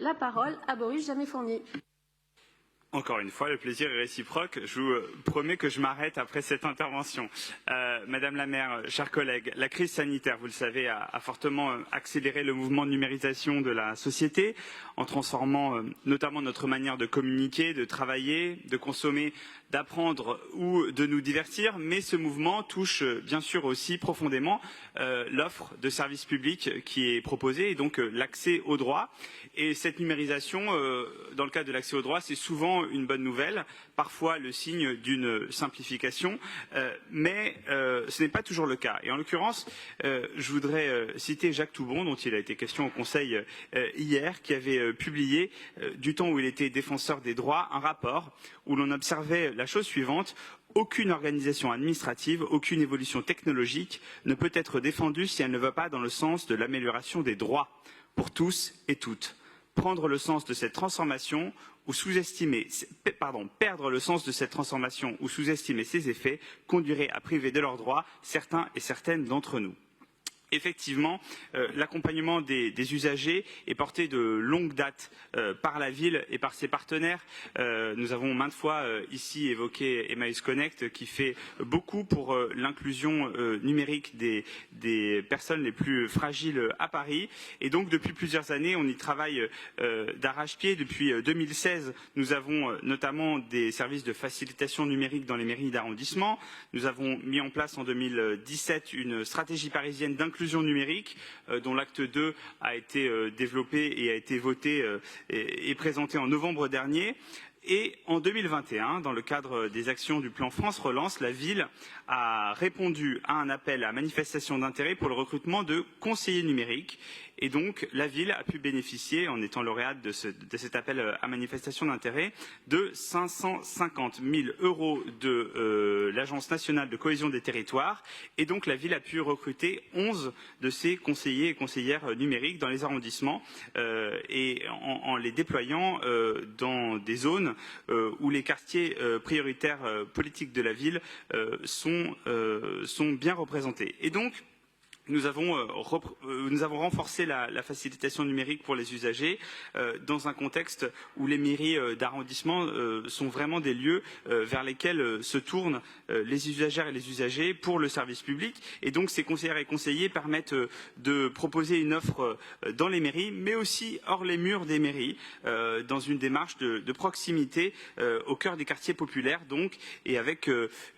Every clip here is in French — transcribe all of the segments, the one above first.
La parole à Boris Jamais-Fournier. Encore une fois, le plaisir est réciproque. Je vous promets que je m'arrête après cette intervention. Madame la maire, chers collègues, la crise sanitaire, vous le savez, a fortement accéléré le mouvement de numérisation de la société en transformant notamment notre manière de communiquer, de travailler, de consommer, d'apprendre ou de nous divertir. Mais ce mouvement touche bien sûr aussi profondément l'offre de services publics qui est proposée et donc l'accès aux droits. Et cette numérisation, dans le cadre de l'accès aux droits, c'est souvent une bonne nouvelle, parfois le signe d'une simplification, mais ce n'est pas toujours le cas. Et en l'occurrence, je voudrais citer Jacques Toubon, dont il a été question au Conseil hier, qui avait publié, du temps où il était défenseur des droits, un rapport où l'on observait la chose suivante: aucune organisation administrative, aucune évolution technologique ne peut être défendue si elle ne va pas dans le sens de l'amélioration des droits pour tous et toutes. Prendre le sens de cette transformation ou perdre le sens de cette transformation ou sous-estimer ses effets conduirait à priver de leurs droits certains et certaines d'entre nous. Effectivement, l'accompagnement des usagers est porté de longue date par la ville et par ses partenaires. Nous avons maintes fois ici évoqué Emmaüs Connect, qui fait beaucoup pour l'inclusion numérique des personnes les plus fragiles à Paris. Et donc, depuis plusieurs années, on y travaille d'arrache-pied. Depuis 2016, nous avons notamment des services de facilitation numérique dans les mairies d'arrondissement. Nous avons mis en place en 2017 une stratégie parisienne d'inclusion numérique dont l'acte 2 a été développé et a été voté et présenté en novembre dernier. Et en 2021, dans le cadre des actions du plan France Relance, la ville a répondu à un appel à manifestation d'intérêt pour le recrutement de conseillers numériques. Et donc, la ville a pu bénéficier, en étant lauréate de cet appel à manifestation d'intérêt, de 550 000 € de l'Agence nationale de cohésion des territoires. Et donc, la ville a pu recruter 11 de ces conseillers et conseillères numériques dans les arrondissements et en les déployant dans des zones où les quartiers prioritaires politiques de la ville sont bien représentés. Et donc, nous avons renforcé la facilitation numérique pour les usagers dans un contexte où les mairies d'arrondissement sont vraiment des lieux vers lesquels se tournent les usagères et les usagers pour le service public. Et donc ces conseillères et conseillers permettent de proposer une offre dans les mairies, mais aussi hors les murs des mairies, dans une démarche de proximité au cœur des quartiers populaires, donc, et avec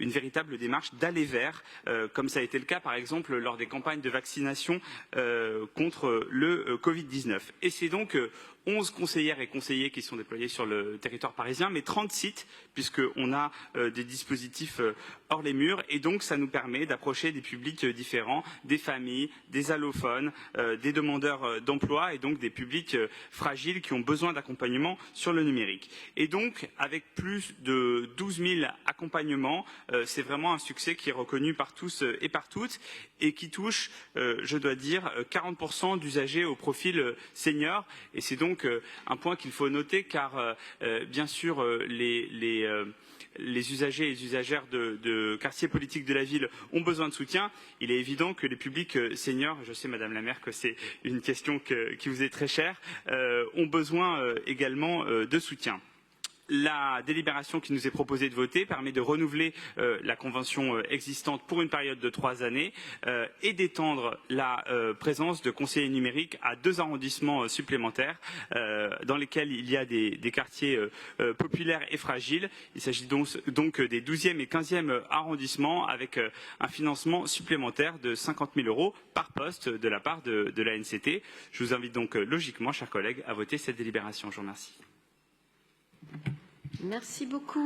une véritable démarche d'aller vers, comme ça a été le cas par exemple lors des campagnes de vaccination contre le Covid-19. Et c'est donc 11 conseillères et conseillers qui sont déployés sur le territoire parisien, mais 30 sites, puisqu'on a des dispositifs hors les murs, et donc ça nous permet d'approcher des publics différents, des familles, des allophones, des demandeurs d'emploi, et donc des publics fragiles qui ont besoin d'accompagnement sur le numérique. Et donc, avec plus de 12 000 accompagnements, c'est vraiment un succès qui est reconnu par tous et par toutes, et qui touche, je dois dire, 40% d'usagers au profil senior, et c'est donc un point qu'il faut noter, car bien sûr les usagers et les usagères de quartiers politiques de la ville ont besoin de soutien. Il est évident que les publics seniors, je sais Madame la maire que c'est une question qui vous est très chère, ont besoin également de soutien. La délibération qui nous est proposée de voter permet de renouveler la convention existante pour une période de 3 années et d'étendre la présence de conseillers numériques à 2 arrondissements supplémentaires dans lesquels il y a des quartiers populaires et fragiles. Il s'agit donc des 12e et 15e arrondissements avec un financement supplémentaire de 50 000 € par poste de la part de l'ANCT. Je vous invite donc logiquement, chers collègues, à voter cette délibération. Je vous remercie. Merci beaucoup.